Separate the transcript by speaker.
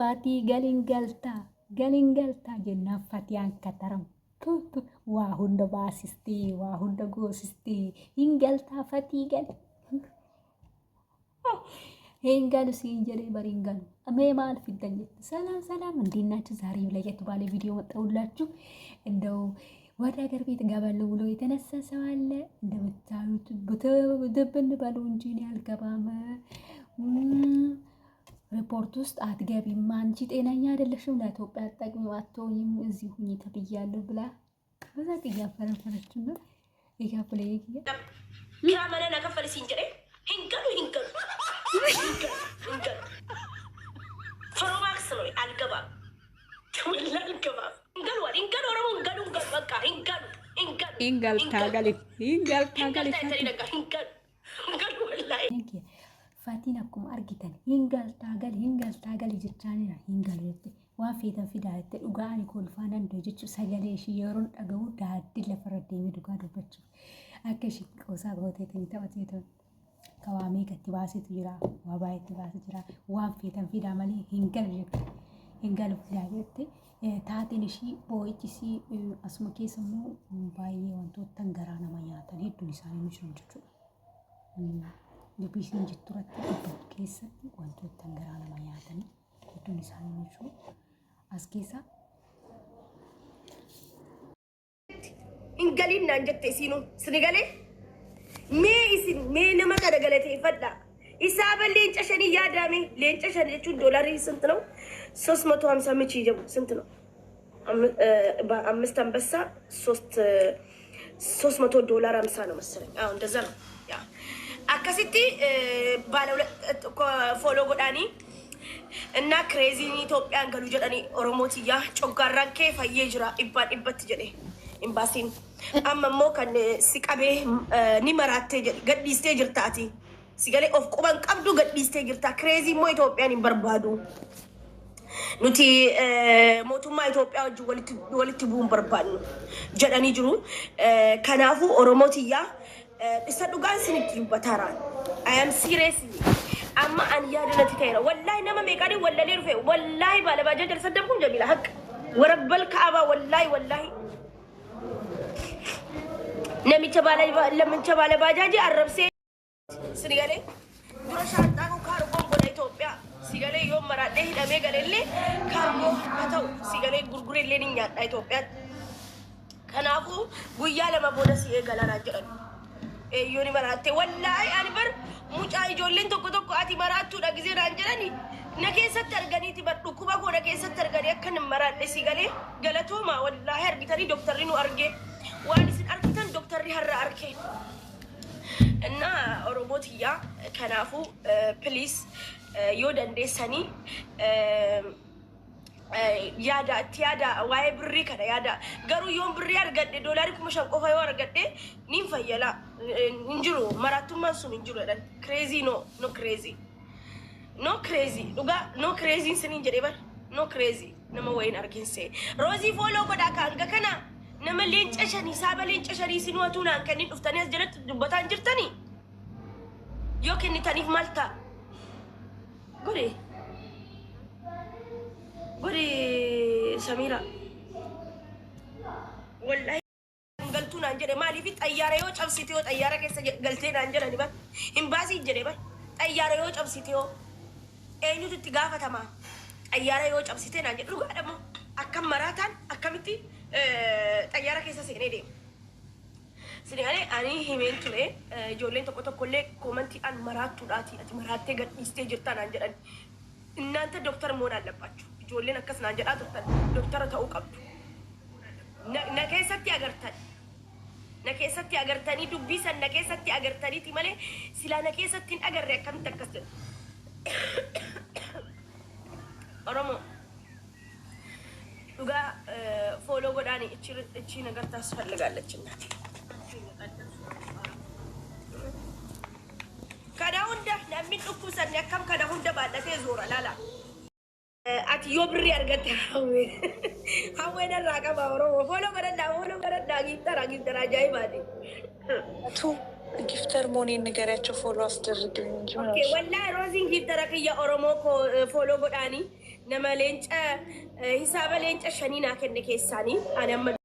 Speaker 1: Fati galingalta jenna Fatiyan kataram. Tutu waa hunda baasisti waa hunda goosisti hingalta Fati gal. Hingalu ሲንጀሪ በሪንጋሉ አሜማል ፊደኝ ሰላም ሰላም እንዲናችሁ ዛሬ ለየት ባለ ቪዲዮ መጣሁላችሁ። እንደው ወደ ሀገር ቤት ገባለሁ ብሎ የተነሳ ሰው አለ። እንደምታዩት ብትብን በሉ እንጂ እኔ አልገባም። ሪፖርት ውስጥ አትገቢም አንቺ ጤነኛ አይደለሽም ለኢትዮጵያ አትጠቅሚም አትሆኝም እዚህ ሁኚ ተብያለሁ ብላ ከዛ እያፈረፈረች ነው እያፈለ
Speaker 2: ሚራመና ናከፈለ ሲንጀሪ hingalu Foromax ነው አልገባም ተወላል አልገባም hingalu ኦሮሞ hingalu በቃ hingalu
Speaker 1: ታጋሊ
Speaker 2: ወላሂ
Speaker 1: Fatiin akkuma argitan hingal tagal jechaanira hingalette waan feetan fidaate dhugaani kolfaanan dojechu sagalee ishii yeroon dhagahu daaddi lafarra deemee dhugaa dubbachuu akka ishii qoosaa gooteetanii taphateetu kawaamee gatti baasetu jira waa baay'eetti baasee jira waan feetan fidaa malee hingal fidaa jette taateen ishii boo'ichisi asuma keessa immoo baay'ee wantoota garaa nama nyaatan hedduun isaanii mishuun jechuudha. Dubbiin jetturatti iddoo keessatti wantoota garaa nama nyaatanii hedduun isaanii miidhuu as keessa.
Speaker 2: Ingaliin naan jettee siinuu sinigalee mee nama kana galateeffadha. Isaaba leenca shanii yaadame leenca shan jechuun doolarii ስንት ነው? 350 ምች ይጀምሩ ስንት ነው? 5 አንበሳ 300 ዶላር 50 ነው መሰለኝ። አዎ እንደዛ ነው ያ akkasitti baala follow godhani እና ክሬዚ ኢትዮጵያን ገሉ ጀዳኒ ኦሮሞቲያ ጮጋራን ከ ፈየ ጅራ ኢባት ጀዴ ኤምባሲን አመሞ ከን ሲቀቤ ኒመራቴ ገዲስቴ ጅርታቲ ሲገሌ ኦፍ ቁባን ቀብዱ ገዲስቴ ጅርታ ክሬዚ ሞ ኢትዮጵያን ይበርባዱ ኑቲ ሞቱማ ኢትዮጵያ ወልቲ ቡን በርባዱ ጀዳኒ ጅሩ ከናፉ ኦሮሞቲያ isa dhugaan sinitti dubbataaraan I am seriously amma an yaadalati ta'era wallahi nama meeqani wallahi rufe wallahi baala baajaa saddequm jamila haq warabbal kaaba wallahi namicha baala baajaaji arrabsee sigale dura shaantaa ko kaaru gongola Itoophiyaa sigale yoo maraadhee hidhamee galellee kaaroo ta'u sigale gurgureellee ni nyaadha Itoophiyaa kanaafuu guyyaa lama booda si eegalanaa jedhan yooni maraate wallahi ani bar mucaa ijoolleen tokko ati maraattuudha gisee naan jedhani na keessatti arganiiti bar dhukkuba koo na keessatti arganii akka hin maraadhe si galee galatooma wallahi argitanii doktarri nu arge waan isin argitan doktarri har'a arge እና ኦሮሞቲያ ከናፉ ፕሊስ yoo dandeessanii yaada waa'ee birrii kana yaada garuu yoon birrii argadhe doolarii 5,000 qofa yoo argadhe nin fayyala injiru marattummaan sun injiru jedhan crazy no crazy dhuga no crazy sinin jedhe bar no crazy nama wayin arginse rozi follow godha kanga kana nama leenca shanii saaba leenca shanii sinu atuunaan kennin dhuftanii as jalatti dubbataan jirtanii yoo kennitaniif malta gori Samira wallahi galtuun anjere maaliif xayyaara yoo cabsite yoo xayyaara keessa galtee anjere ni bar imbaasii jedhe bar xayyaara yoo cabsite yoo eenyutu itti gaafatama xayyaara yoo cabsite anjere dhugaadhamoo akkam maraataan akkamitti xayyaara keessa seenee deema sinigale ani himeen ture ijoolleen tokkollee komantii an maraattuudhaati ati maraattee gadhiistee jirtaan anjedhan እናንተ ዶክተር መሆን አለባችሁ ጆሌን አከስና አንጀዳ ዶክተር ተው ቀብዱ ነከሰቲ አገርተኒ ዱቢሰን ነከሰቲ አገርተኒ ቲመለ ሲላ ነከሰቲን አገር ያከም ተከስተ ኦሮሞ ዱጋ ፎሎ ጎዳኒ እቺ ነገር ታስፈልጋለች እናቴ ከዳውንዳ ለምን ዱኩሰን ያከም ከዳውንዳ ባለፈ ዞራ ላላ Ati birri argatte hawwena raqa baawro ፎሎ ገረዳ ጊፍተር አጃይባዲ
Speaker 3: ቱ ጊፍተር ሞኔን ንገሪያቸው ፎሎ አስደርግልኝ እንጂ
Speaker 2: ኦኬ ወላሂ ሮዚን ጊፍተር ከያ ኦሮሞ ፎሎ ጎዳኒ nama leenca hisaaba leenca shanii naa kenne keessaanii ani amma